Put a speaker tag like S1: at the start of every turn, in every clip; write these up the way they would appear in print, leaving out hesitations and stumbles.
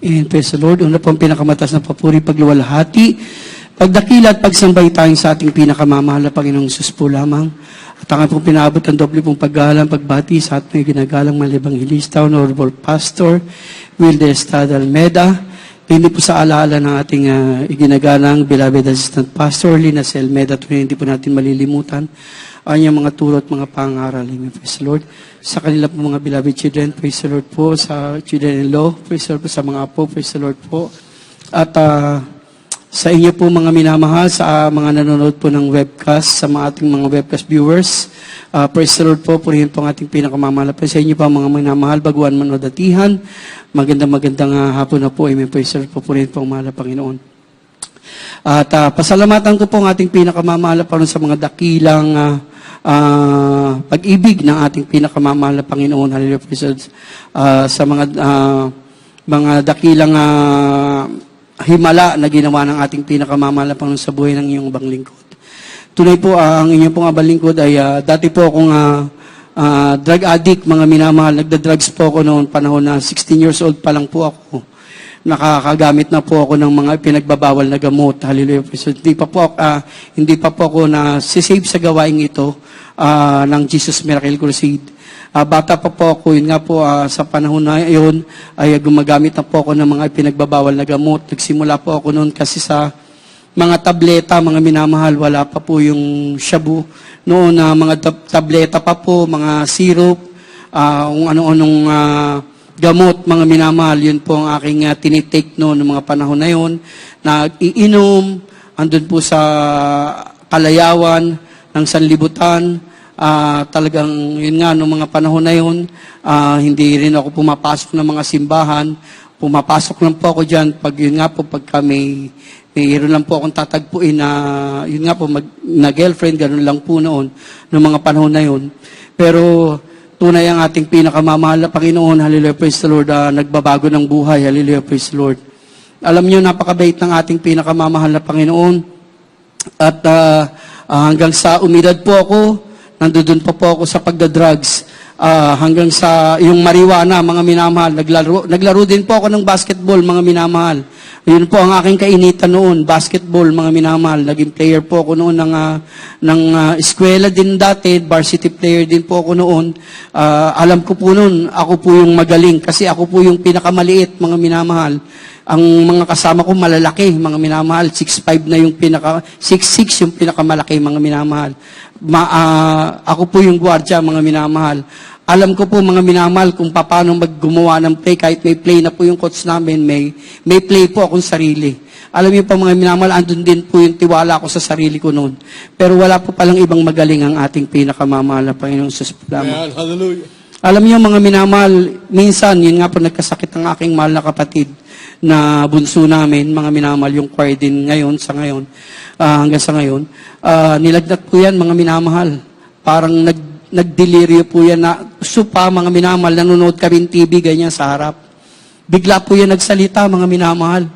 S1: And praise the Lord. Una pong pinakamatas na papuri, pagluwalhati, pagdakila at pagsambay tayong sa ating pinakamamahal na Panginoong Sus po lamang. At ang pong pinabot ang doble pong paggalang, pagbati sa ating ginagalang malibanghelista, Honorable Pastor Will de Estrada Almeda. Hindi po sa alaala ng ating iginagalang beloved Assistant Pastor Lina C. Almeda, hindi po natin malilimutan ang inyong mga turo at mga pangaral. Amen. Praise the Lord. Sa kanila po mga beloved children, praise the Lord po. Sa children-in-law, praise the Lord po. Sa mga apo, praise the Lord po. At sa inyo po mga minamahal, sa mga nanonood po ng webcast, sa mga ating mga webcast viewers, praise the Lord po. Purihin po ang ating pinakamamahal. Sa inyo po mga minamahal, baguhan man o datihan. Magandang hapon na po. Amen. Praise the Lord po. Purihin po ang mahal na Panginoon. At pasalamatan ko po ang ating pinakamamahal na sa mga dakilang pag-ibig ng ating pinakamamahal na Panginoon. Hallelujah. Sa mga dakilang himala na ginawa ng ating pinakamamahal na Panginoon sa buhay ng iyong abang lingkod. Tunay po, ang inyong pong abang lingkod ay dati po akong drug addict, mga minamahal. Nagda-drugs po ako noon panahon na 16 years old pa lang po ako. Nakakagamit na po ako ng mga pinagbabawal na gamot. Hallelujah. So, hindi pa po ako na sisave sa gawaing ito ng Jesus Miracle Crusade. Bata pa po ako, yun nga po, sa panahon na yun, ay gumagamit na po ako ng mga pinagbabawal na gamot. Nagsimula po ako noon kasi sa mga tableta, mga minamahal, wala pa po yung shabu. Noon, mga tableta pa po, mga syrup, kung ano-anong gamot, mga minamahal, yun po ang aking tinitake noon ng mga panahon na yun. Nag-iinom, andun po sa Kalayawan ng Sanlibutan. Talagang, yun nga, noong mga panahon na yun, hindi rin ako pumapasok ng mga simbahan. Pumapasok lang po ako dyan pag, yun nga po, pagka mayroon lang po akong tatagpuin na, yun nga po, na girlfriend, ganun lang po noon, noong mga panahon na yun. Pero, tunay ang ating pinakamamahal na Panginoon, hallelujah, praise the Lord, nagbabago ng buhay, hallelujah, praise the Lord. Alam niyo, napakabait ng ating pinakamamahal na Panginoon. At hanggang sa umidad po ako, nandoon pa po ako sa pagdadrugs, hanggang sa yung marijuana, mga minamahal. Naglaro din po ako ng basketball, mga minamahal. Yun po ang aking kainitan noon, basketball, mga minamahal. Naging player po ako noon ng eskwela din dati, varsity player din po ako noon. Alam ko po noon, ako po yung magaling kasi ako po yung pinakamaliit, mga minamahal. Ang mga kasama ko malalaki, mga minamahal. 6'5" na yung 6'6" yung pinakamalaki, mga minamahal. Ako po yung gwardiya, mga minamahal. Alam ko po, mga minamahal, kung paano maggumawa ng play. Kahit may play na po yung coach namin, may play po akong sarili. Alam niyo po, mga minamahal, andun din po yung tiwala ko sa sarili ko noon. Pero wala po palang ibang magaling ang ating pinakamamahal na Panginoong Sus lamang.
S2: Hallelujah.
S1: Alam niyo, mga minamahal, minsan, yun nga po, nagkasakit ang aking mahal na kapatid na bunso namin, mga minamahal, yung choir din ngayon, hanggang sa ngayon. Nilagnat po yan, mga minamahal. Parang nagdeliryo po yan na supa, mga minamahal, nanonood kami ng TV, ganyan sa harap. Bigla po yan nagsalita, mga minamahal.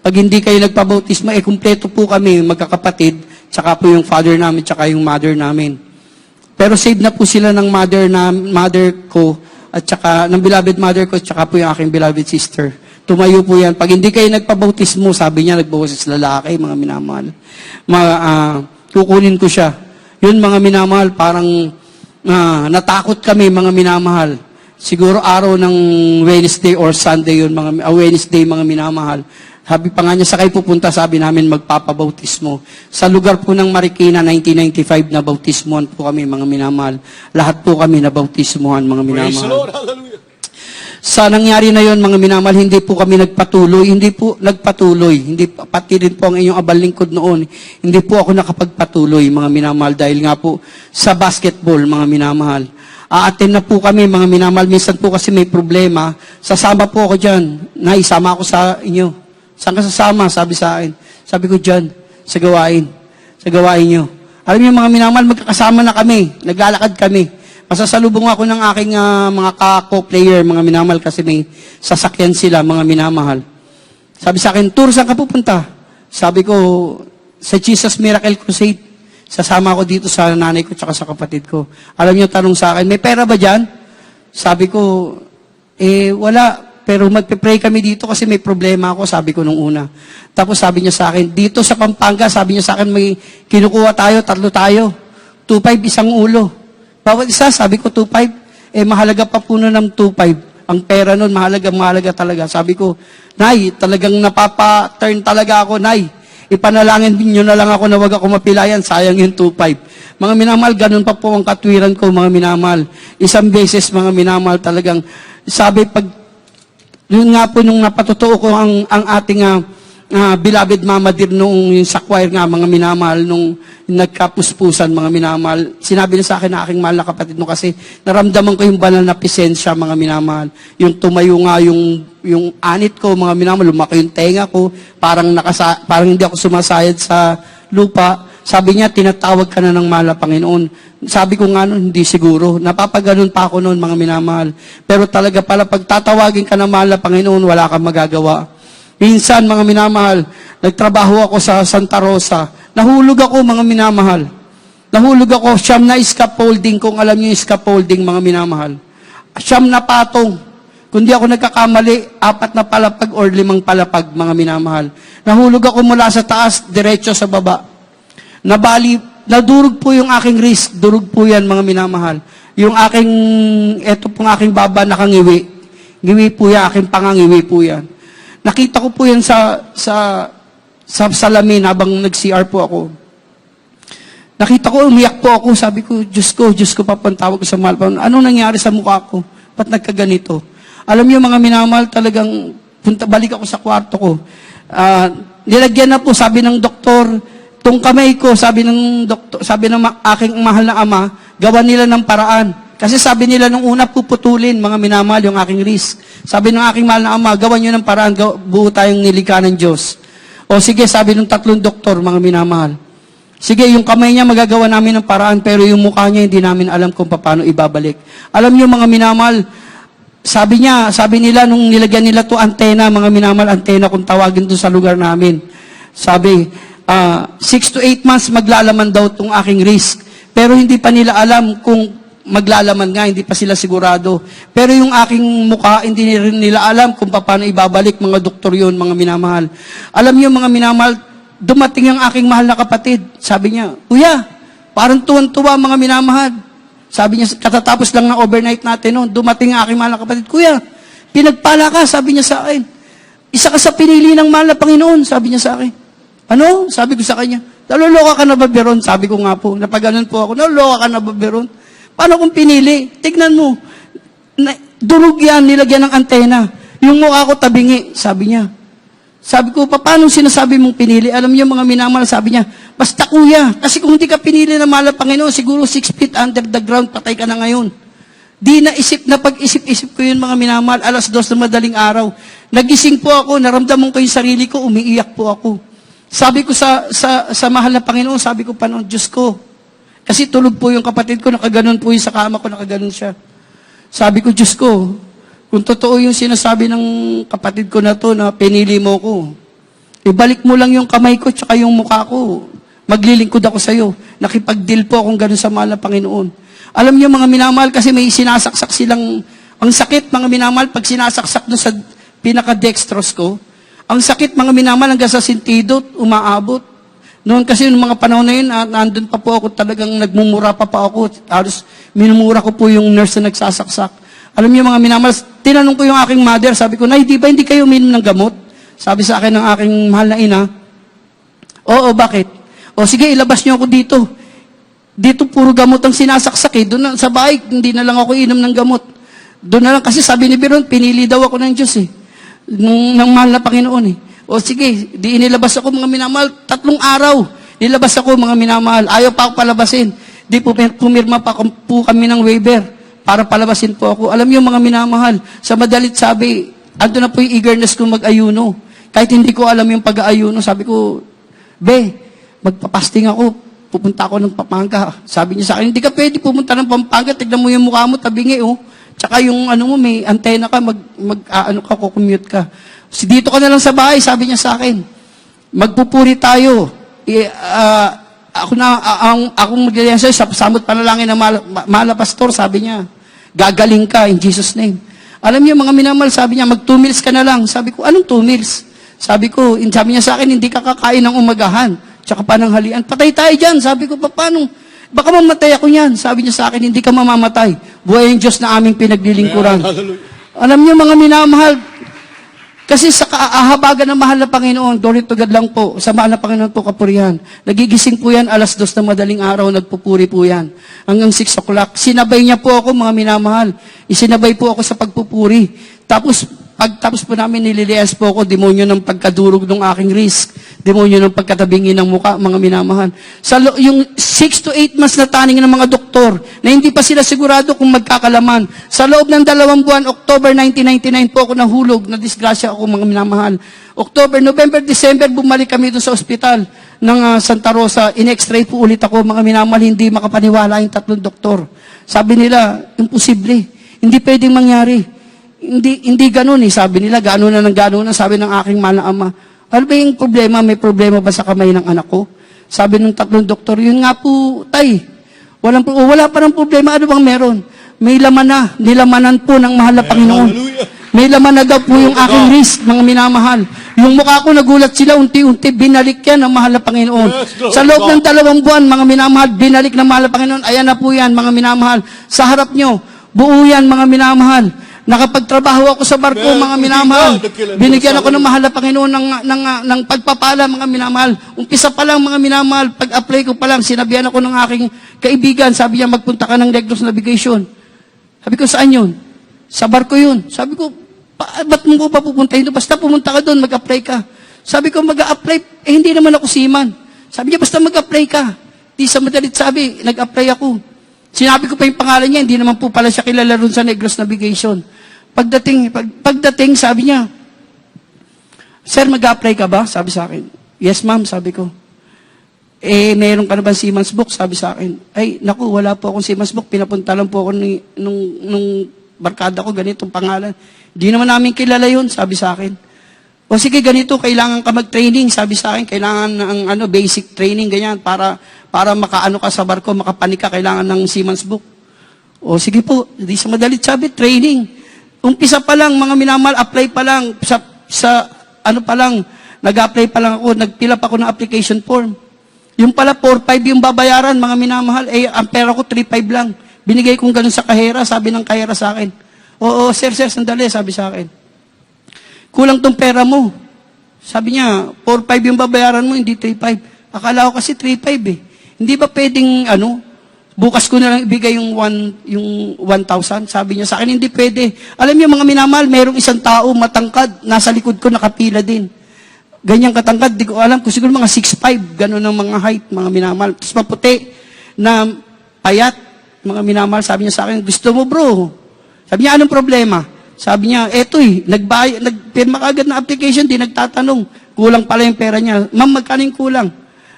S1: Pag hindi kayo nagpabautismo, kumpleto po kami, magkakapatid, tsaka po yung father namin, tsaka yung mother namin. Pero save na po sila ng mother ko, at tsaka ng beloved mother ko, tsaka po yung aking beloved sister. Tumayo po yan. Pag hindi kayo nagpabautismo, sabi niya, nagboses lalaki, mga minamahal. Kukunin ko siya. Yun, mga minamahal, parang natakot kami, mga minamahal. Siguro araw ng Wednesday or Sunday yun, Wednesday, mga minamahal. Sabi pa nga niya, sakay pupunta, sabi namin magpapabautismo. Sa lugar po ng Marikina, 1995 na bautismohan po kami, mga minamahal. Lahat po kami na bautismohan, mga minamahal.
S2: Praise the Lord, hallelujah.
S1: Sa nangyari na yon, mga minamahal, hindi po kami nagpatuloy. Hindi, pati rin po ang inyong abang lingkod noon. Hindi po ako nakapagpatuloy, mga minamahal, dahil nga po sa basketball, mga minamahal. Attend na po kami, mga minamahal. Minsan po kasi may problema. Sasama po ako dyan. Naisama ako sa inyo. Saan ka sasama? Sabi sa akin. Sabi ko dyan, sa gawain. Sa gawain nyo. Alam niyo, mga minamahal, magkakasama na kami. Naglalakad kami. Masasalubong ako ng aking mga ka-co-player, mga minamahal, kasi may sasakyan sila, mga minamahal. Sabi sa akin, Tour, saan ka pupunta? Sabi ko, sa Jesus Miracle Crusade. Sasama ako dito sa nanay ko tsaka sa kapatid ko. Alam niyo, tanong sa akin, may pera ba dyan? Sabi ko, wala. pero magpe-pray kami dito kasi may problema ako, sabi ko nung una. Tapos sabi niya sa akin, dito sa Pampanga, sabi niya sa akin, may kinukuha tayo, 3 tayo. 2.5 isang ulo. Bawat isa, sabi ko 2.5. Mahalaga pa po nun ng 2.5. Ang pera nun, mahalaga talaga. Sabi ko, Nay, talagang napapa-turn talaga ako, Nay. Ipanalangin niyo na lang ako na wag ako mapilayan, sayang yung 2.5. Mga minamahal, ganun pa po ang katwiran ko, mga minamahal. Isang beses, mga minamahal, talagang, sabi, pag, yun nga po, nung napatotoo ko ang ating beloved Mama Dear noong sa choir nga, mga minamahal, nung nagkapuspusan, mga minamahal, sinabi niya sa akin na aking mahal na kapatid no, kasi naramdaman ko yung banal na presensya, mga minamahal. Yung tumayo nga yung anit ko, mga minamahal, lumaki yung tenga ko, parang hindi ako sumasayad sa lupa. Sabi niya, tinatawag ka na ng mahal na Panginoon. Sabi ko nga nun, hindi siguro. Napapaganon pa ako noon, mga minamahal. Pero talaga pala, pag tatawagin ka ng mahal na Panginoon, wala kang magagawa. Minsan, mga minamahal, nagtrabaho ako sa Santa Rosa. Nahulog ako, mga minamahal. Nahulog ako, siyam na scaffolding, kung alam niyo yung scaffolding, mga minamahal. Siyam na patong. Kundi ako nagkakamali, 4 na palapag or 5 palapag, mga minamahal. Nahulog ako mula sa taas, diretso sa baba. Nadurog po yung aking wrist, durog po yan, mga minamahal. Yung aking, eto pong aking baba nakangiwi. Ngiwi po yan, aking pangangiwi po yan. Nakita ko po yan sa salamin habang nag-CR po ako. Nakita ko, umiyak po ako. Sabi ko, Diyos ko, papantawag ko sa mahal pa. Ano nangyari sa mukha ko? Ba't nagkaganito? Alam niyo, mga minamahal, talagang balik ako sa kwarto ko. Nilagyan na po, sabi ng doktor, tong kamay ko, sabi ng aking mahal na ama, gawa nila ng paraan. Kasi sabi nila nung una, puputulin, mga minamahal, yung aking wrist. Sabi ng aking mahal na ama, gawan nyo ng paraan, buo tayong nilikha ng Diyos. O sige, sabi ng 3 doktor, mga minamahal. Sige, yung kamay niya magagawa namin ng paraan, pero yung mukha niya hindi namin alam kung paano ibabalik. Alam niyo, mga minamahal, sabi nila nung nilagyan nila to antena, mga minamahal, antena kung tawagin doon sa lugar namin. Sabi, 6 to 8 months maglalaman daw tong aking wrist. Pero hindi pa nila alam kung maglalaman nga, hindi pa sila sigurado. Pero yung aking mukha, hindi rin nila alam kung paano ibabalik, mga doktor yun, mga minamahal. Alam niyo, mga minamahal, dumating ang aking mahal na kapatid. Sabi niya, Kuya, parang tuwan-tuwa, mga minamahal. Sabi niya, katatapos lang na overnight natin noon, dumating ang aking mahal na kapatid. Kuya, pinagpala ka, sabi niya sa akin. Isa ka sa pinili ng mahal na Panginoon, sabi niya sa akin. Ano? Sabi ko sa kanya, naloloka ka na ba, Beron? Sabi ko nga po, napaganon po ako, naloloka ka na ba, Beron? Paano kung pinili? Tignan mo. Durog yan, nilagyan ng antena. Yung mukha ko tabingi, sabi niya. Sabi ko, paano sinasabi mong pinili? Alam niyo, mga minamahal, sabi niya, basta kuya, kasi kung hindi ka pinili ng mahal na Panginoon, siguro 6 feet under the ground, patay ka na ngayon. Di naisip na pag-isip-isip ko yun, mga minamahal, 2:00 na madaling araw. Nagising po ako, naramdaman ko yung sarili ko, umiiyak po ako. Sabi ko sa mahal na Panginoon, sabi ko pa noon, Diyos ko, kasi tulog po yung kapatid ko, nakaganon po yung sa kama ko, nakaganon siya. Sabi ko, Diyos ko, kung totoo yung sinasabi ng kapatid ko na to, na pinili mo ko, ibalik mo lang yung kamay ko, tsaka yung mukha ko. Maglilingkod ako sa'yo. Nakipag-deal po akong ganon sa mahal na Panginoon. Alam niyo, mga minamahal, kasi may sinasaksak silang, ang sakit, mga minamahal, pag sinasaksak doon sa pinaka-dextrose ko, ang sakit, mga minamahal, hanggang sa sentido, umaabot. Noon kasi yung mga panahon na yun, nandun pa po ako, talagang nagmumura pa ako. Halos minumura ko po yung nurse na nagsasaksak. Alam niyo, mga minamahal, tinanong ko yung aking mother, sabi ko, Nay, di ba hindi kayo uminom ng gamot? Sabi sa akin ng aking mahal na ina, Oo, bakit? O sige, ilabas niyo ako dito. Dito puro gamot ang sinasaksak eh. Doon sa bahay, hindi na lang ako inom ng gamot. Doon na lang, kasi sabi ni Biron, pinili daw ako ng Diyos eh. Ng mahal na Panginoon eh. O sige, di inilabas ako, mga minamahal, 3 araw. Nilabas ako, mga minamahal. Ayaw pa ako palabasin. Di pumirma pa po kami ng waiver para palabasin po ako. Alam niyo, mga minamahal, sa madalit sabi, ando na po yung eagerness ko mag-ayuno. Kahit hindi ko alam yung pag-aayuno, sabi ko, Be, magpapasting ako. Pupunta ako ng Pampanga. Sabi niya sa akin, hindi ka pwede pumunta ng Pampanga. Tignan mo yung mukha mo, tabingi oh. Tsaka yung ano mo, may antena ka, kukumute ka. Dito ka na lang sa bahay, sabi niya sa akin. Magpupuri tayo. Akong magdalayan sa'yo, sa samot panalangin ng mahal na pastor, sabi niya, gagaling ka in Jesus' name. Alam niyo, mga minamahal, sabi niya, mag 2 meals ka na lang. Sabi ko, anong 2 meals? Sabi niya sa akin, hindi ka kakain ng umagahan, tsaka pananghalian. Patay tayo dyan. Sabi ko, paano? Baka mamatay ako niyan. Sabi niya sa akin, hindi ka mamamatay. Buhay ang Diyos na aming pinaglilingkuran. Alam niyo, mga minamahal, kasi sa kaahabagan ng mahal na Panginoon, glory to God lang po, sa mahal na Panginoon po kapurihan. Nagigising po yan, 2:00 na madaling araw, nagpupuri po yan. Hanggang 6 o'clock. Sinabay niya po ako, mga minamahal. Isinabay po ako sa pagpupuri. Pagtapos po namin, nililias po ako, demonyo ng pagkadurog ng aking risk. Demonyo ng pagkatabingin ng muka, mga minamahal. Yung 6 to 8 months na taning ng mga doktor, na hindi pa sila sigurado kung magkakalaman. Sa loob ng 2 buwan, October 1999 po ako nahulog, na disgrasya ako, mga minamahal. October, November, December, bumalik kami doon sa ospital ng Santa Rosa. In-x-ray po ulit ako, mga minamahal, hindi makapaniwala yung 3 doktor. Sabi nila, imposible. Hindi pwedeng mangyari. Hindi ganun eh. Sabi nila, gano'n na, sabi ng aking mahal na ama. Ano ba yung problema? May problema ba sa kamay ng anak ko? Sabi ng 3 doktor, yun nga po, tay. Wala pa ng problema. Ano bang meron? May laman na. Nilamanan po ng mahal na Panginoon. May laman na daw po yung aking wrist, mga minamahal. Yung mukha ko, nagulat sila, unti-unti, binalik yan ng mahal na Panginoon. Sa loob ng 2 buwan, mga minamahal, binalik ng mahal na Panginoon. Ayan na po yan, mga minamahal. Sa harap nyo, buo yan, mga minamahal. Nakapagtrabaho ako sa barko, mga minamahal. Binigyan ako ng mahal na Panginoon ng pagpapala, mga minamahal. Umpisa pa lang, mga minamahal, pag-apply ko pa lang, sinabihan ako ng aking kaibigan, sabi niya, magpunta ka ng Negros Navigation. Sabi ko, saan yun? Sa barko yun. Sabi ko, ba't mo ko pa pupuntahin doon? Basta pumunta ka doon, mag-apply ka. Sabi ko, mag-apply, hindi naman ako seaman. Sabi niya, basta mag-apply ka. Di sa madalit sabi, nag-apply ako. Sinabi ko pa yung pangalan niya, hindi naman po pala siya kilala rin sa Negros Navigation. Pagdating, sabi niya, Sir, mag-apply ka ba? Sabi sa akin. Yes, ma'am, sabi ko. Meron ka na ba seaman's book? Sabi sa akin. Ay, naku, wala po akong seaman's book. Pinapunta lang po ako nung barkada ko, ganitong pangalan. Hindi naman namin kilala yun, sabi sa akin. O sige, ganito, kailangan ka mag-training. Sabi sa akin, kailangan ng basic training, ganyan, para makaano ka sa barko, makapanik ka, kailangan ng seaman's book. O sige po, di sa madalit sabi, training. Umpisa pa lang, mga minamahal, apply pa lang, nag-apply pa lang ako, nagpila pa ako ng application form. Yung pala, 4,500 yung babayaran, mga minamahal, ang pera ko, 3,500 lang. Binigay kong ganun sa kahera, sabi ng kahera sa akin. Oo, sir, sandali, sabi sa akin. Kulang tong pera mo. Sabi niya, 4,500 yung babayaran mo, hindi 3,500. Akala ko kasi 3,500 eh. Hindi ba pwedeng, bukas ko na lang ibigay yung 1,000? Sabi niya sa akin, hindi pwede. Alam niyo, mga minamahal, mayroong isang tao, matangkad, nasa likod ko, nakapila din. Ganyang katangkad, di ko alam, kung siguro mga 6'5", gano'n ang mga height, mga minamahal. Tapos maputi, na payat, mga minamahal, sabi niya sa akin, gusto mo bro? Sabi niya, anong problema? Sabi niya, nagpirma ka agad na application, di nagtatanong. Kulang pala yung pera niya. Ma'am, magkano yung kulang?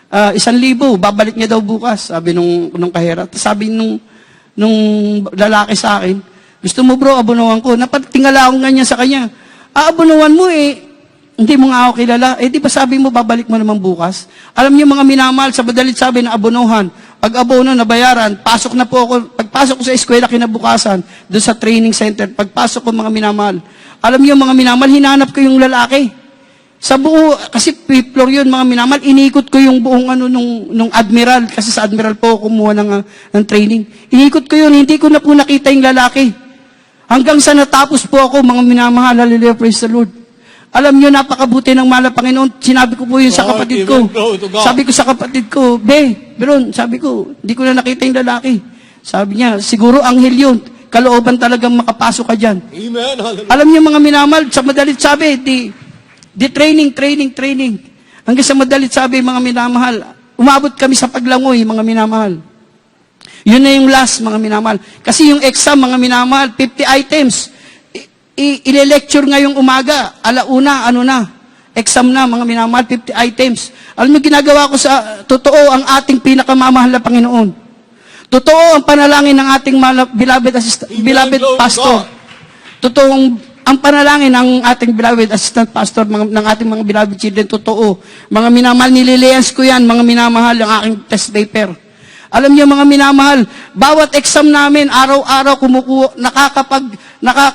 S1: 1,000, babalik niya daw bukas, sabi nung kahera. Tapos sabi nung lalaki sa akin, gusto mo bro, abunuhan ko. Napatingala akong ganyan sa kanya. Abunuhan mo hindi mo nga ako kilala. Di ba sabi mo, babalik mo naman bukas? Alam niyo mga minamahal, sa madalit sabi na abunuhan. Pag abono, nabayaran, pasok na po ako. Pagpasok ko sa eskwela kinabukasan, doon sa training center, pagpasok ko mga minamahal. Alam niyo mga minamahal, hinanap ko yung lalaki. Sa buo, kasi 5th floor yun, mga minamahal, inikot ko yung buong nung admiral, kasi sa admiral po ako kumuha ng training. Inikot ko yun, hindi ko na po nakita yung lalaki. Hanggang sa natapos po ako, mga minamahal, hallelujah, praise the Lord. Alam niyo, napakabuti ng mahal na Panginoon. Sinabi ko po yun sa kapatid ko. Sabi ko sa kapatid ko, Beron, sabi ko, hindi ko na nakita yung lalaki. Sabi niya, siguro anghel yun. Kalooban talagang makapasok ka dyan.
S2: Amen.
S1: Alam niyo mga minamahal, sa madalit sabi, di training. Hanggang sa madalit sabi, mga minamahal, umabot kami sa paglangoy, mga minamahal. Yun na yung last, mga minamahal. Kasi yung exam, mga minamahal, 50 items. Ile-lecture ngayong umaga, alauna, exam na, mga minamahal, 50 items. Alam mo, ginagawa ko sa, totoo ang ating pinakamamahal na Panginoon. Totoo ang panalangin ng ating beloved pastor. Totoo ang panalangin ng ating beloved assistant pastor, ng ating mga beloved children, totoo. Mga minamahal, nililians ko yan, mga minamahal, ang aking test paper. Alam niyo mga minamahal, bawat exam namin, araw-araw nakakapag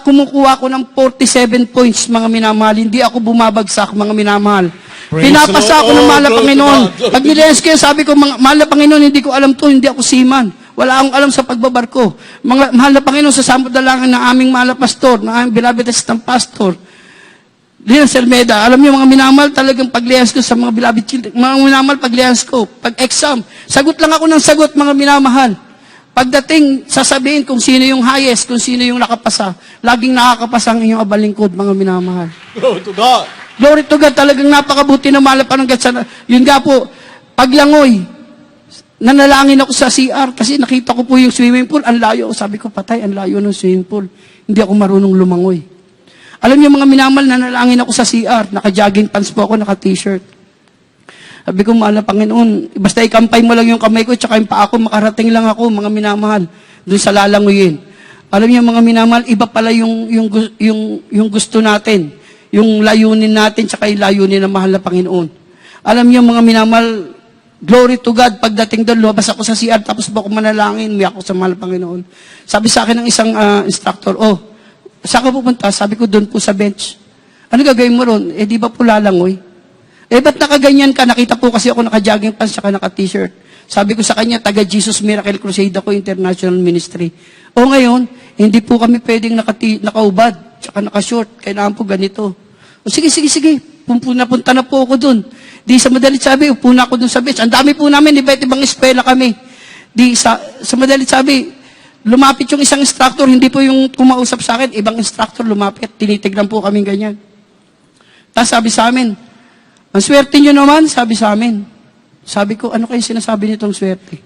S1: kumukuha ko ng 47 points, mga minamahal. Hindi ako bumabagsak, mga minamahal.
S2: Praise
S1: Pinapasa
S2: the
S1: ako ng
S2: Lord.
S1: mahal na
S2: Glory to
S1: Panginoon.
S2: God.
S1: Pag nilens ko yan, sabi ko, mahal na Panginoon, hindi ko alam to, hindi ako seaman. Wala akong alam sa pagbabarko. Mahal na Panginoon, sa sampo dalangin ng aming mahal na pastor, ng aming beloved assistant pastor, Lina Selmeda, alam niyo mga minamahal, talagang paglihas ko sa mga beloved children, mga minamahal, paglihas ko, pag-exam, sagot lang ako ng sagot, mga minamahal. Pagdating, sasabihin kung sino yung highest, kung sino yung nakapasa, laging nakakapasa ang inyong abalingkod, mga minamahal.
S2: Glory to God.
S1: Glory to God, talagang napakabuti na mahal pa ng God. Yun nga po, paglangoy, nanalangin ako sa CR kasi nakita ko po yung swimming pool, ang layo. Sabi ko, patay, ang layo ng swimming pool. Hindi ako marunong lumangoy. Alam niyo mga minamahal, nanalangin ako sa CR, naka-jogging pants po ako, naka-t-shirt. Sabi ko, mahal na Panginoon, basta ikampay mo lang yung kamay ko, tsaka yung paa ko, makarating lang ako, mga minamahal, doon sa lalanguyin. Alam niyo mga minamahal, iba pala yung gusto natin, yung layunin natin, tsaka yung layunin ng mahal na Panginoon. Alam niyo mga minamahal, glory to God, pagdating doon, lumabas ako sa CR, tapos ba ako manalangin, umiyak ako sa mahal na Panginoon. Sabi sa akin ng isang instructor, saan ka pupunta? Sabi ko, doon po sa bench. Ano gagawin mo ron? Di ba po lalangoy? Ba't nakaganyan ka? Nakita po kasi ako naka-jogging pants saka naka-t-shirt. Sabi ko sa kanya, taga Jesus Miracle Crusade ako, International Ministry. Ngayon, hindi po kami pwedeng nakaubad, saka naka-short. Kailangan po ganito. Sige. Punta na po ako doon. Di sa madalit sabi, upo na ako doon sa bench. Ang dami po namin, iba't ibang eskwela kami. Di sa madalit sabi, lumapit yung isang instructor, hindi po yung kumausap sa akin, ibang instructor lumapit, tinitignan po kami ganyan. Tapos sabi sa amin, ang swerte nyo naman, sabi sa amin. Sabi ko, ano kayo sinasabi nitong swerte?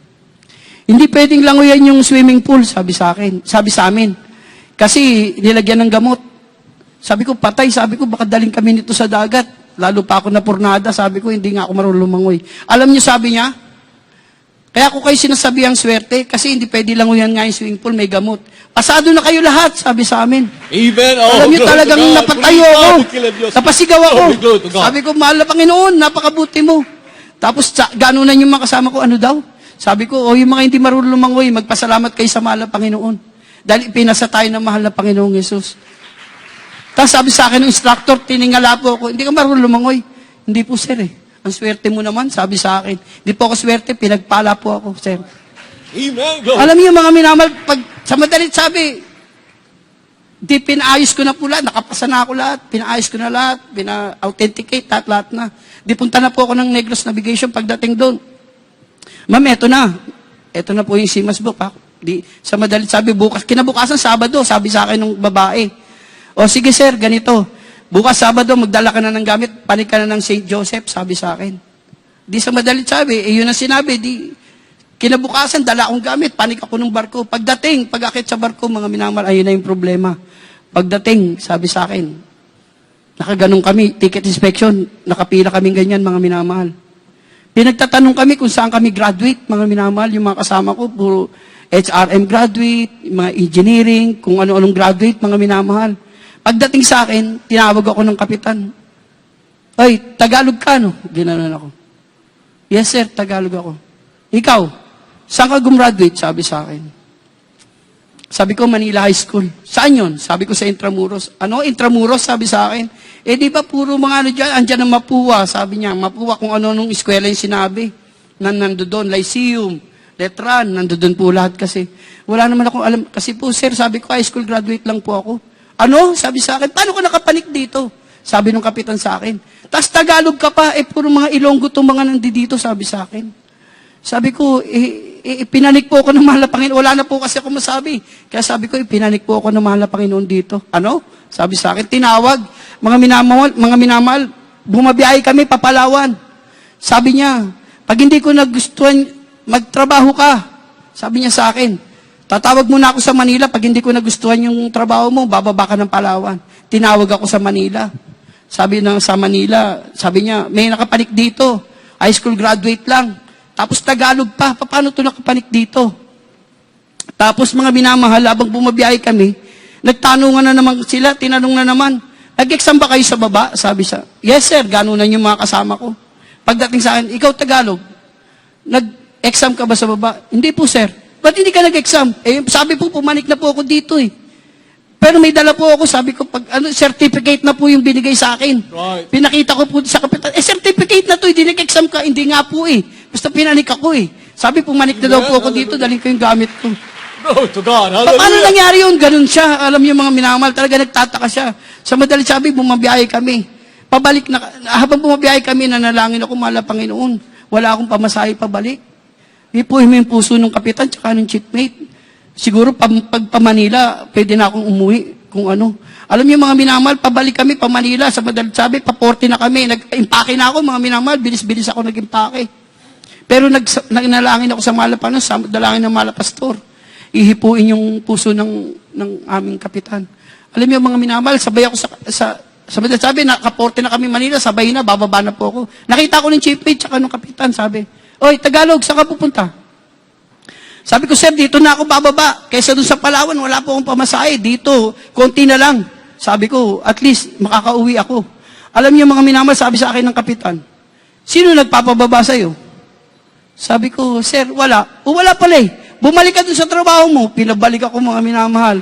S1: Hindi pwedeng languyan yung swimming pool, sabi sa akin, sabi sa amin. Kasi nilagyan ng gamot. Sabi ko, patay, sabi ko, baka daling kami nito sa dagat. Lalo pa ako napurnada, sabi ko, hindi nga ako marunong lumangoy. Alam niyo, sabi niya, kaya ako kayo sinasabi ang swerte, kasi hindi pwede languyan nga yung swimming pool, may gamot. Pasado na kayo lahat, sabi sa amin.
S2: Amen.
S1: Alam niyo,
S2: glory
S1: talagang
S2: to God.
S1: napatayo
S2: Praise
S1: ako.
S2: God, Kila Diyos.
S1: Napasigaw ako.
S2: Glory to God.
S1: Sabi ko, mahal na Panginoon, napakabuti mo. Tapos, ganunan yung mga kasama ko, ano daw? Sabi ko, yung mga hindi marunong lumangoy, magpasalamat kayo sa mahal na Panginoon. Dahil ipinasa tayo ng mahal na Panginoong Yesus. Tapos sabi sa akin ng instructor, tiningala po ako, hindi ka marunong lumangoy. Hindi po, sir, Ang swerte mo naman, sabi sa akin. Hindi po ako swerte, pinagpala po ako, sir.
S2: Amen. Glory.
S1: Alam niyo mga minamahal, pag sa madalit sabi, di pinaayos ko na po lahat, nakapasa na ako lahat, pinaayos ko na lahat, pina-authenticate, lahat na. Di punta na po ako ng Negros Navigation pagdating doon. Ma'am, eto na. Eto na po yung Simas book. Sa madalit sabi, kinabukasan Sabado, sabi sa akin ng babae. Sige sir, ganito. Bukas Sabado, magdala ka na ng gamit, panik ka na ng St. Joseph, sabi sa akin. Di sa madalit sabi, yun ang sinabi, kinabukasan, dala akong gamit, panik ako ng barko. Pagdating, pag-akit sa barko, mga minamahal, ayun na yung problema. Pagdating, sabi sa akin, nakaganong kami, ticket inspection, nakapila kaming ganyan, mga minamahal. Pinagtatanong kami kung saan kami graduate, mga minamahal, yung mga kasama ko, puro HRM graduate, mga engineering, kung ano-anong graduate, mga minamahal. Pagdating sa akin, tinawag ako ng kapitan. Oy, Tagalog ka, no? Ginanon ako. Yes, sir, Tagalog ako. Ikaw, saan ka gumraduate? Sabi sa akin. Sabi ko, Manila High School. Saan yun? Sabi ko sa Intramuros. Ano, Intramuros? Sabi sa akin. Di ba puro mga ano dyan? Andyan ang Mapua. Sabi niya, Mapua kung ano nung eskwela yung sinabi. Nandoon, Lyceum, Letran, nandoon po lahat kasi. Wala naman akong alam. Kasi po, sir, sabi ko, high school graduate lang po ako. Ano? Sabi sa akin, paano ko nakapanik dito? Sabi nung kapitan sa akin. Tas Tagalog ka pa, puro mga Ilonggo itong mga nandito, sabi sa akin. Sabi ko, pinanik po ako ng mahal na Panginoon. Wala na po kasi ako masabi. Kaya sabi ko, pinanik po ako ng mahal na Panginoon dito. Ano? Sabi sa akin, tinawag. Mga minamahal, bumabiyahe kami, Papalawan. Sabi niya, pag hindi ko nagustuhan, magtrabaho ka. Sabi niya sa akin, tatawag muna ako sa Manila. Pag hindi ko nagustuhan yung trabaho mo, bababa ka ng Palawan. Tinawag ako sa Manila. Sabi sa Manila, sabi niya, may nakapanik dito. High school graduate lang. Tapos Tagalog pa. Paano ito nakapanik dito? Tapos mga minamahal, habang bumabiyahe kami, nagtanungan na naman sila, tinanong na naman, nag-exam ba kayo sa baba? Sabi sa, yes sir, ganunan yung mga kasama ko. Pagdating sa akin, ikaw Tagalog, nag-exam ka ba sa baba? Hindi po sir. Ba't hindi ka nag-exam? Sabi po, pumanik na po ako dito . Pero may dala po ako, sabi ko, certificate na po yung binigay sa akin.
S2: Right.
S1: Pinakita ko po sa kapitan, certificate na to, hindi nag-exam ka, hindi nga po eh. Basta pinanik ako eh. Sabi, pumanik na daw po ako dito, dalhin ko yung gamit ko.
S2: Glory to God.
S1: Paano
S2: Hallelujah.
S1: nangyari yun? Ganun siya. Alam niyo mga minamahal, talaga nagtataka siya. Sa madalit sabi, bumabiyahe kami. Pabalik na, habang bumabiyahe kami, nanalangin ako, mahal na Panginoon. Wala akong pamasahe pabalik. Ipuhin mo yung puso ng kapitan, tsaka ng chiefmate. Siguro pag pa Manila, pwede na akong umuwi kung ano. Alam niyo mga minamahal, pabalik kami pa Manila, sa madalit sabi, pa 40 na kami. Nag-impake na ako mga minamahal, bilis-bilis ako nag-impake. Pero nagnalangin ako sa Malapanos, sa dalangin ng Malapastor. Ihipuin yung puso ng aming kapitan. Alam niyo mga minamahal, sabay ako sa madalit sabi, naka-40 na kami Manila, sabay na, bababa na po ako. Nakita ko ng chiefmate, tsaka ng kapitan, sabi, "Oy, Tagalog, saan ka pupunta?" Sabi ko, "Sir, dito na ako bababa. Kaysa dun sa Palawan, wala po akong pamasahe. Dito, konti na lang." Sabi ko, "At least, makakauwi ako." Alam niyo mga minamahal, sabi sa akin ng kapitan, "Sino nagpapababa sa'yo?" Sabi ko, "Sir, wala." "O, wala pala eh. Bumalik ka dun sa trabaho mo." Pinabalik ako mga minamahal.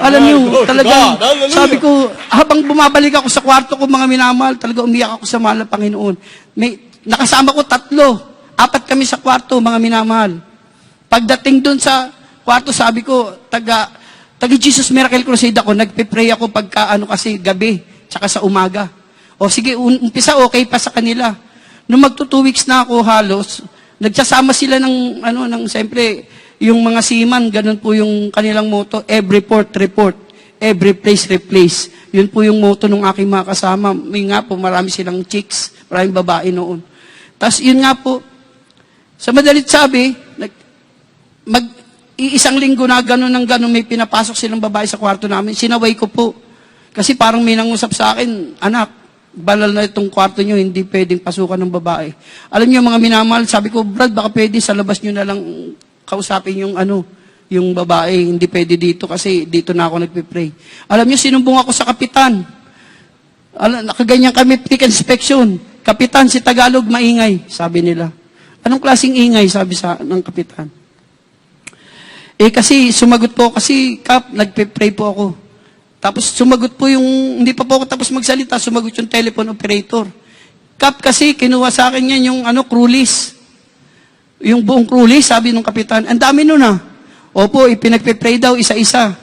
S1: Alam niyo,
S2: Glory to
S1: talagang,
S2: God. Hallelujah.
S1: sabi ko, habang bumabalik ako sa kwarto ko mga minamahal, talaga umiyak ako sa mahal na Panginoon. Nakasama ko 3, 4 kami sa kwarto, mga minamahal. Pagdating dun sa kwarto, sabi ko, taga Jesus Miracle Crusade ako, nagpe-pray ako pagka kasi gabi, tsaka sa umaga. O sige, umpisa okay pa sa kanila. Nung magto 2 weeks na ako halos, nagsasama sila ng siyempre, yung mga seaman, ganun po yung kanilang motto, every port, report, every place, replace. Yun po yung motto ng aking mga kasama. May nga po, marami silang chicks, maraming babae noon. Tapos yun nga po, sa madalit sabi, isang linggo na gano'n ng gano'n, may pinapasok silang babae sa kwarto namin. Sinaway ko po. Kasi parang may nangusap sa akin, "Anak, banal na itong kwarto nyo, hindi pwedeng pasukan ng babae." Alam niyo mga minamahal, sabi ko, "Brad, baka pwede sa labas nyo na lang kausapin yung babae. Hindi pwede dito kasi dito na ako nagpe-pray." Alam niyo, sinumbong ako sa kapitan. Nakaganyan kami, pick inspection. "Kapitan, si Tagalog maingay," sabi nila. "Anong klaseng ingay?" sabi ng kapitan. Kasi sumagot po, kasi Kap, nagpe-pray po ako. Tapos sumagot po hindi pa po ako tapos magsalita, sumagot yung telephone operator. Kap, kasi kinuha sa akin yan yung crew list. Yung buong crew list, sabi ng kapitan, "Ang dami nun ah." "Opo, ipinagpe-pray daw isa-isa."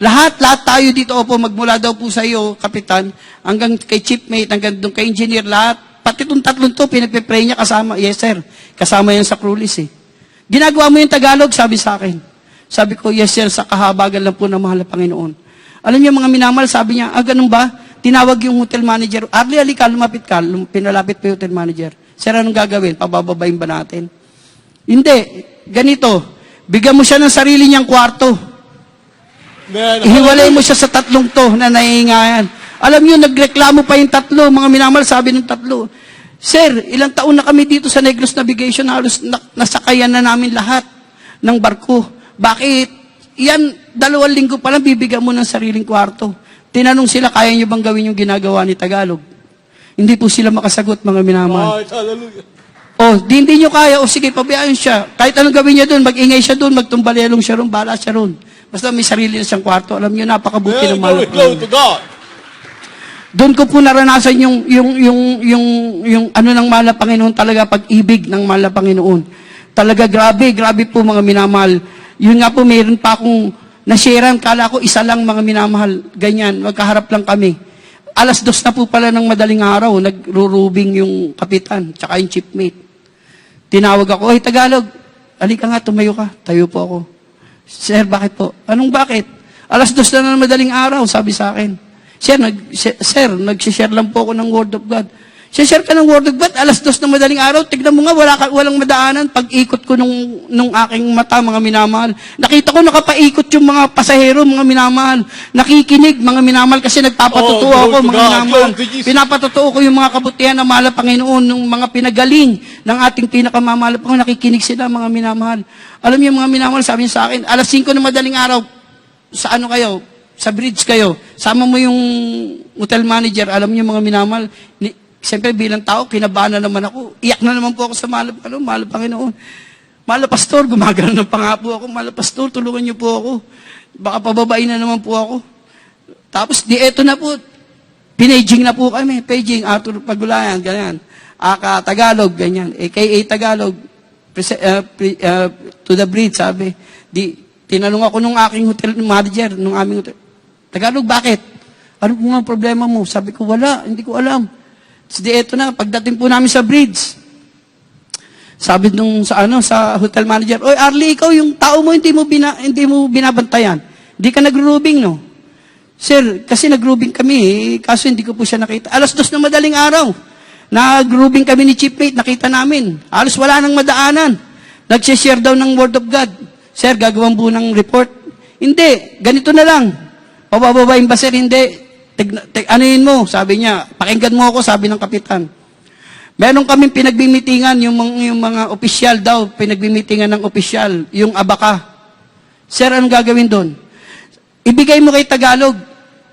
S1: Lahat tayo dito, opo, magmula daw po sa iyo, kapitan, hanggang kay chiefmate, hanggang doon kay engineer, lahat. Pati itong 3 to, pinagpe-pray niya kasama. "Yes, sir." Kasama yan sa crew list eh. "Ginagawa mo yung Tagalog," sabi sa akin. Sabi ko, "Yes, sir, sa kahabagan lang po ng mahal na Panginoon." Alam niyo mga minamahal, sabi niya, "Ganun ba?" Tinawag yung hotel manager, "Arlie, halika, lumapit ka." Pinalapit pa yung hotel manager. "Sir, anong gagawin? Pabababain ba natin?" "Hindi, ganito, bigyan mo siya ng sarili niyang kwarto.
S2: Man,
S1: Ihiwalay mo siya sa 3 to na naiingayan." Alam niyo, nagreklamo pa yung 3, mga minamahal, sabi ng 3, "Sir, ilang taon na kami dito sa Negros Navigation, halos nasakayan na namin lahat ng barko. Bakit? Yan, 2 linggo pa lang, bibigyan mo ng sariling kwarto." Tinanong sila, "Kaya niyo bang gawin yung ginagawa ni Tagalog?" Hindi po sila makasagot, mga minamahal.
S2: Right, hallelujah.
S1: Hindi nyo kaya, sige, pabayaan siya. Kahit anong gawin niya doon, mag-ingay siya doon, magtumbalelong siya roon, bahala siya roon. Basta may sarili na siyang kwarto. Alam niyo, napakabuti ng mahal.
S2: Glory to God.
S1: Doon ko po naranasan yung ng mahal na Panginoon, talaga pag-ibig ng mahal na Panginoon. Talaga grabe po mga minamahal. Yun nga po, mayroon pa akong nasharean, kala ko isa lang mga minamahal. Ganyan, magkaharap lang kami. 2:00 na po pala ng madaling araw, nagrurubing yung kapitan, tsaka yung chiefmate. Tinawag ako, "Hey, Tagalog, halika nga, tumayo ka." Tayo po ako. "Sir, bakit po?" "Anong bakit?" 2:00 na ng madaling araw, sabi sa akin. Sir, nag-share lang po ako ng Word of God." "Share ka ng Word of God, 2:00 na madaling araw, tignan mo nga, walang madaanan." Pag-ikot ko nung aking mata, mga minamahal, nakita ko nakapaikot yung mga pasahero, mga minamahal. Nakikinig, mga minamahal, kasi nagpapatotoo ako, mga minamahal. Pinapatotoo ko yung mga kabutihan ng mahal na Panginoon, ng mga pinagaling ng ating pinakamamahal. Nakikinig sila, mga minamahal. Alam niyo, mga minamahal, sabi niya sa akin, 5:00 na madaling araw, sa kayo? Sa bridge kayo. Sama mo yung hotel manager. Alam niyo, mga minamahal, siyempre bilang tao, kinabahan na naman ako. Iyak na naman po ako sa mahal na Panginoon. "Mahal na pastor," gumagano ng pangapo ako, "Mahal na pastor, tulungan niyo po ako. Baka pababain na naman po ako." Tapos, di eto na po, pinaging na po kami. Paging, Arthur Pagulayan, ganyan. Aka, Tagalog, ganyan. AKA Tagalog, to the bridge, sabi. Tinanong ako nung aking hotel manager, nung aming hotel. Tagalog, bakit? Ano po nga ang problema mo? Sabi ko, wala, hindi ko alam. Tapos di eto na, pagdating po namin sa bridge, sabi nung sa hotel manager, "Oy, Arlie, ikaw yung tao mo hindi mo binabantayan. Hindi ka nagro-roobing, no?" "Sir, kasi nag-roobing kami, kaso hindi ko po siya nakita." 2:00 ng madaling araw. Nag-roobing kami ni Chiefmate, nakita namin. Halos wala nang madaanan. Nag-share daw ng Word of God. "Sir, gagawin po ng report." "Hindi, ganito na lang. Pabababain ba, sir?" "Hindi. Anuhin mo," sabi niya. "Pakinggan mo ako," sabi ng kapitan. Meron kaming pinagbimitingan, yung mga opisyal daw, pinagbimitingan ng opisyal, yung abaka. "Sir, anong gagawin doon?" "Ibigay mo kay Tagalog."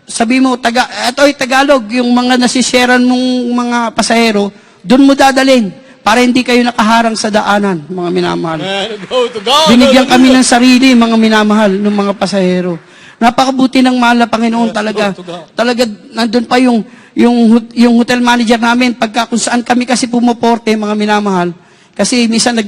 S1: Sabi mo, eto'y Tagalog, yung mga nasisharean mong mga pasahero, doon mo dadalhin para hindi kayo nakaharang sa daanan, mga minamahal.
S2: Amen. Go to God.
S1: Binigyan kami
S2: Hallelujah.
S1: ng sarili, mga minamahal, ng mga pasahero. Napakabuti ng mahal na Panginoon
S2: Yes,
S1: talaga.
S2: Lord, to God.
S1: Talaga, nandun pa yung hotel manager namin, pagka kung saan kami kasi pumuporte, mga minamahal. Kasi minsan,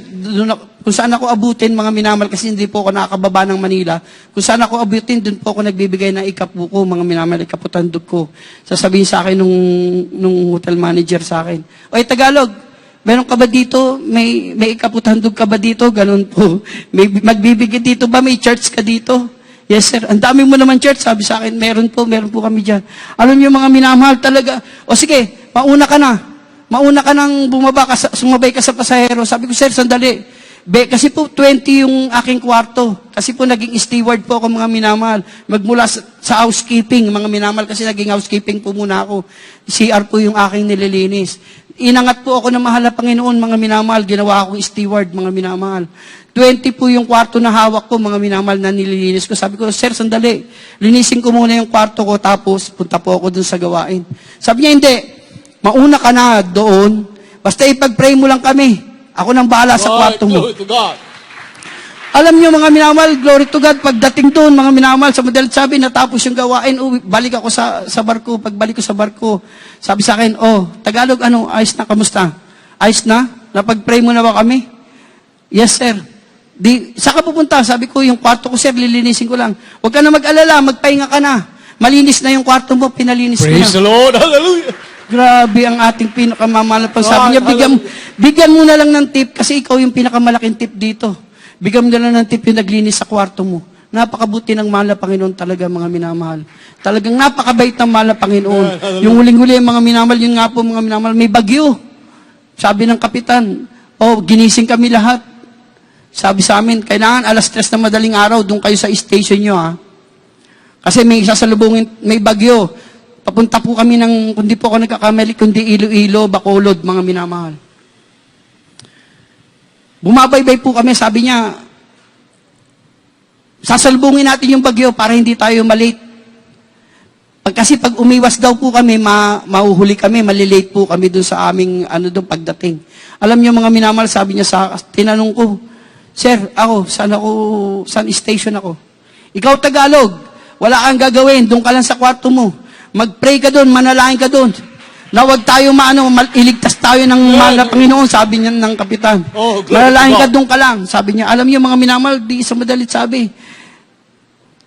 S1: kung saan ako abutin, mga minamahal, kasi hindi po ako nakakababa ng Manila, kung saan ako abutin, dun po ako nagbibigay ng ikapu ko, mga minamahal, ikaputandog ko. Sasabihin sa akin nung hotel manager sa akin, "Oy, Tagalog, meron ka ba dito? May ikaputandog ka ba dito?" Ganun po. "May magbibigay dito ba? May church ka dito?" "Yes, sir." "Ang dami mo naman church." Sabi sa akin, meron po kami dyan. Alam niyo, mga minamahal talaga. "O sige, mauna ka na. Mauna ka nang sumabay ka sa pasahero." Sabi ko, "Sir, sandali. Kasi po 20 yung aking kwarto. Kasi po naging steward po ako, mga minamahal. Magmula sa housekeeping, mga minamahal, kasi naging housekeeping po muna ako. CR po yung aking nililinis. Inangat po ako ng mahal na Panginoon, mga minamahal. Ginawa akong steward, mga minamahal. 20 po yung kwarto na hawak ko, mga minamahal, na nililinis ko. Sabi ko, "Sir, sandali. Linisin ko muna yung kwarto ko, tapos punta po ako dun sa gawain." Sabi niya, "Hindi. Mauna ka na doon. Basta ipag-pray mo lang kami. Ako nang bahala sa kwarto mo."
S2: Glory to God.
S1: Alam niyo, mga minamahal, glory to God, pagdating doon, mga minamahal, sa madalit sabi, natapos yung gawain, balik ako sa barko. Pagbalik ko sa barko, sabi sa akin, "Oh, Tagalog, ayos na, kamusta? Ayos na? Napag-pray mo na ba kami?" "Yes, sir." "Saan ka pupunta?" Sabi ko, "Yung kwarto ko, sir, lilinisin ko lang." "Huwag ka na mag-alala, magpahinga ka na. Malinis na yung kwarto mo, pinalinis ko na."
S2: Praise the Lord. Hallelujah.
S1: Grabe ang ating pinakamamahal na pagsabi niya. Bigyan mo na lang ng tip kasi ikaw yung pinakamalaking tip dito. Bigyan mo na lang ng tip yung naglinis sa kwarto mo. Napakabuti ng mahal na Panginoon talaga, mga minamahal. Talagang napakabait ng mahal na Panginoon. Yung huling-huli, mga minamahal, yun nga po, mga minamahal, may bagyo. Sabi ng kapitan, ginising kami lahat. Sabi sa amin, kailangan 3:00 na madaling araw, doon kayo sa station nyo, ha. Kasi may sasalubungin, may bagyo. Papunta po kami kundi po ako nagkakamali, kundi Iloilo, Bacolod, mga minamahal. Bumabaybay po kami, sabi niya, sasalubungin natin yung bagyo para hindi tayo malate. Kasi pag umiwas daw po kami, mauhuli kami, malilate po kami dun sa aming pagdating. Alam niyo, mga minamahal, sabi niya tinanong ko, "Sir, saan station ako?" "Ikaw, Tagalog, wala kang gagawin, doon ka lang sa kwarto mo. Mag-pray ka doon, manalangin ka doon. Na huwag tayo iligtas tayo ng mahal na Panginoon," sabi niya ng kapitan.
S2: Oh, glory
S1: "Manalangin
S2: to
S1: ka
S2: God."
S1: doon ka lang." Sabi niya, alam niyo, mga minamahal, di sa madalit sabi.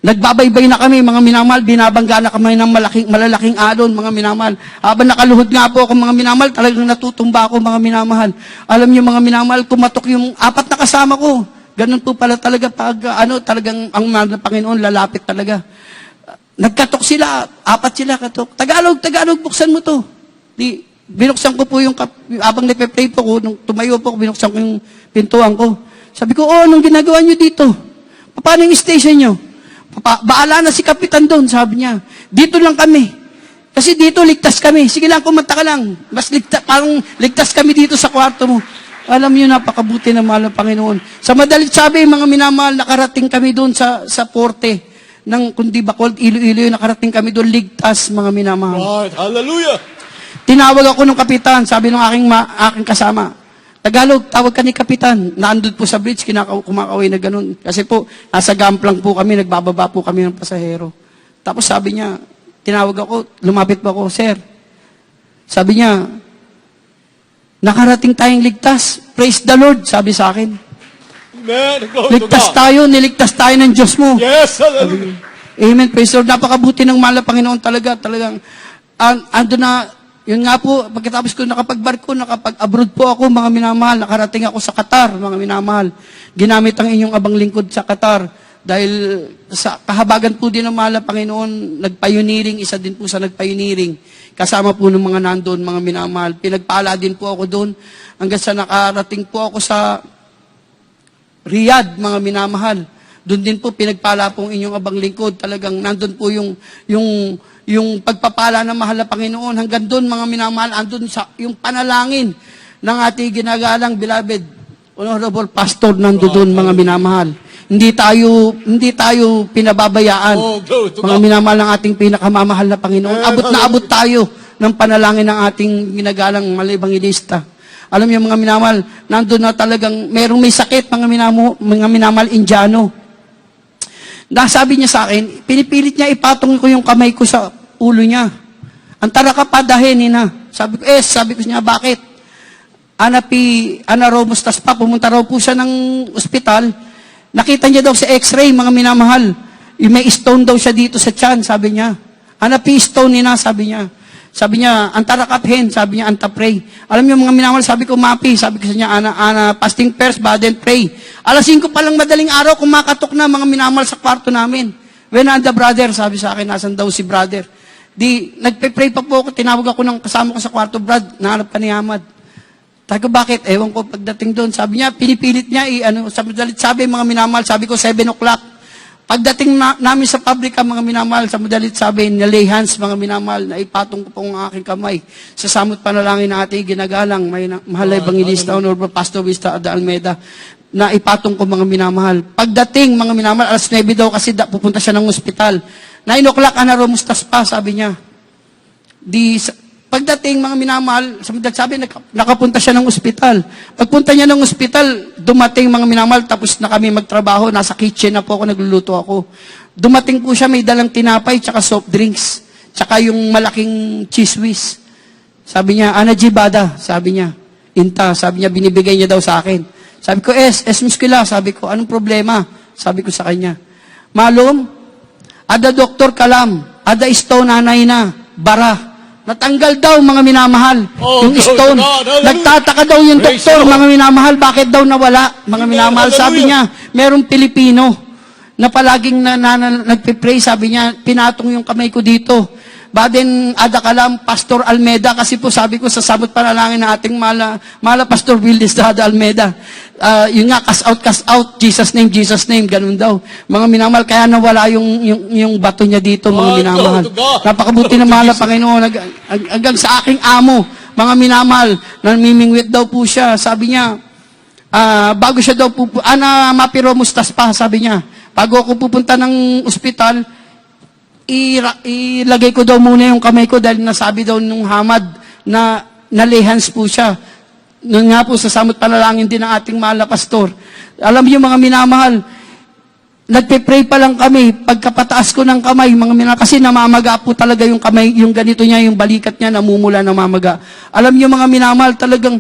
S1: Nagbabaybay na kami, mga minamahal, binabangga na kami ng malalaking alon, mga minamahal. Habang nakaluhod nga po ako, mga minamahal, talagang natutumba ako, mga minamahal. Alam niyo, mga minamahal, kumatok yung 4 na kasama ko. Ganun po pala talaga pag talagang ang mahal na Panginoon lalapit talaga. Nagkatok sila, 4 sila katok. Tagalog, buksan mo to." Binuksan ko po habang nagpe-pray po ko, nung tumayo po ko, binuksan ko yung pintuan ko. Sabi ko, "Anong ginagawa nyo dito? Paano yung station nyo?" "Baala na si kapitan doon," sabi niya. "Dito lang kami. Kasi dito ligtas kami. Sige lang, kumanta ka lang. Parang ligtas kami dito sa kwarto mo." Alam niyo, napakabuti ng mahal ng Panginoon. Sa madalit sabi, mga minamahal, nakarating kami doon sa Porte kundi Bacolod, Iloilo, nakarating kami doon, ligtas, mga minamahal.
S2: Lord, hallelujah.
S1: Tinawag ako ng kapitan, sabi ng aking kasama, "Tagalog, tawag ka ni kapitan." Naandun po sa bridge, kumakaway na ganun. Kasi po, nasa gamplang po kami, nagbababa po kami ng pasahero. Tapos sabi niya, tinawag ako, lumapit pa ako, sir. Sabi niya, nakarating tayong ligtas. Praise the Lord, sabi sa akin.
S2: Amen. Glory to
S1: Ligtas
S2: God.
S1: tayo, niligtas tayo ng Diyos mo.
S2: Yes, hallelujah.
S1: Amen, praise the Lord. Napakabuti ng mahal na Panginoon talagang, ando na, yun nga po, pagkatapos ko nakapagbarko, nakapag-abroad po ako, mga minamahal, nakarating ako sa Qatar, mga minamahal. Ginamit ang inyong abang lingkod sa Qatar. Dahil sa kahabagan po din ng mahal na Panginoon, nagpayuniring, isa din po sa nagpayuniring. Kasama po ng mga nandoon, mga minamahal. Pinagpala din po ako doon, hanggang sa nakarating po ako sa Riyadh, mga minamahal. Doon din po pinagpala po ang inyong abang lingkod. Talagang nandun po yung pagpapala ng mahal na Panginoon. Hanggang doon, mga minamahal, andun sa yung panalangin ng ating ginagalang beloved Honorable Pastor nandun doon, mga minamahal. Hindi tayo pinababayaan.
S2: Oh, glory to
S1: Mga
S2: God.
S1: minamahal ng ating pinakamamahal na Panginoon. Abot na abot tayo ng panalangin ng ating ginagalang malibangilista. Alam niyo mga minamahal, nandun na talagang merong may sakit, mga minamahal Indiano. Sabi niya sa akin, pinipilit niya ipatong ko yung kamay ko sa ulo niya. Antara ka pa dahin, ina. Sabi ko, sabi ko niya, bakit? Ana raw mustas pa, pumunta raw po siya ng ospital. Nakita niya daw sa x-ray, mga minamahal. May stone daw siya dito sa tiyan, sabi niya. Ana stone, ina, sabi niya. Sabi niya, antara kaphen, sabi niya, anta pray. Alam niyo mga minamahal, sabi ko, mapi, sabi ko sa niya, ana, fasting first, then pray. Alas 5 pa lang madaling araw, kumakatok na mga minamahal sa kwarto namin. When the brother, sabi sa akin, nasan daw si brother. Nagpe-pray pa po ako, tinawag ako ng kasama ko sa kwarto, Brad, nahanap ka ni Ahmad. Sabi ko, bakit? Ewan ko, pagdating doon, sabi niya, pinipilit niya, sabi mga minamahal, sabi ko, 7 o'clock. Pagdating namin sa pabrika, mga minamahal, sa madalit sabi, nalay hands, mga minamahal, na ipatong ko po ang aking kamay. Sa samot panalangin na ating ginagalang, may mahal na Evangelista, Honorable Pastor Vista Ada Almeida, na ipatong ko mga minamahal. Pagdating, mga minamahal, alas 9 daw kasi pupunta siya ng ospital. 9 o'clock, anaro, mustas pa, sabi niya. Pagdating, mga minamahal, sabi, nakapunta siya ng ospital. Pagpunta niya ng ospital, dumating mga minamahal, tapos na kami magtrabaho, nasa kitchen na po ako, nagluluto ako. Dumating po siya, may dalang tinapay, tsaka soft drinks, tsaka yung malaking cheese whiz. Sabi niya, Ana Jibada, sabi niya, Inta, sabi niya, binibigay niya daw sa akin. Sabi ko, muskila, sabi ko, anong problema? Sabi ko sa kanya, Malum, ada doktor kalam, ada stone nanay na, bara. Natanggal daw, mga minamahal,
S2: Oh,
S1: yung
S2: glory to
S1: stone.
S2: God. Hallelujah.
S1: Nagtataka daw yung
S2: Praise
S1: doktor,
S2: the Lord.
S1: mga minamahal, bakit daw nawala? Mga
S2: Amen.
S1: minamahal, sabi
S2: Hallelujah.
S1: niya, merong Pilipino na palaging nagpipray, sabi niya, pinatong yung kamay ko dito. Baden, ada kalam, Pastor Almeida, kasi po sabi ko sa sabot panalangin na ating mala Pastor Willis Ada Almeida. Yun nga, cast out, Jesus name, ganun daw. Mga minamahal, kaya nawala yung bato niya dito, mga
S2: Oh,
S1: minamahal.
S2: glory to God.
S1: Napakabuti ng mahal na Panginoon, hanggang sa aking amo, mga minamahal, namimingwit daw po siya, sabi niya, bago siya daw ana mapiro mustas pa, sabi niya, bago ako pupunta ng ospital, ilagay ko daw muna yung kamay ko dahil nasabi daw nung Hamad na nalihans po siya. Noon nga po, sa samot panalangin din ng ating mahal na pastor. Alam niyo mga minamahal, nagpe-pray pa lang kami, pagkapataas ko ng kamay, mga minamahal, kasi namamaga po talaga yung kamay, yung ganito niya, yung balikat niya, namumula, namamaga. Alam niyo mga minamahal, talagang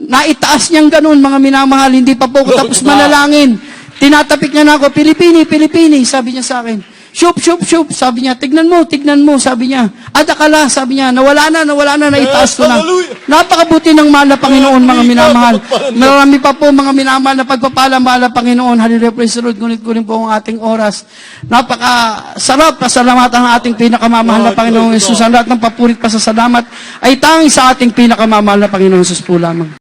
S1: naitaas niyang ganun, mga minamahal, hindi pa po ako tapos manalangin. Tinatapik niya na ako, Pilipini, sabi niya sa akin. Shoop, sabi niya, tignan mo, sabi niya. Adakala, sabi niya, nawala na, naitaas ko na.
S2: Hallelujah.
S1: Napakabuti ng mahal na Panginoon, mga minamahal. Marami pa po mga minamahal na pagpapala, mahal na Panginoon. Hallelujah, praise the Lord, ngunit ko rin po ang ating oras. Napakasarap, pasalamatan ang ating pinakamamahal na Panginoon Jesus. Ang lahat ng papurit pasasalamat ay tanging sa ating pinakamamahal na Panginoon Jesus po lamang.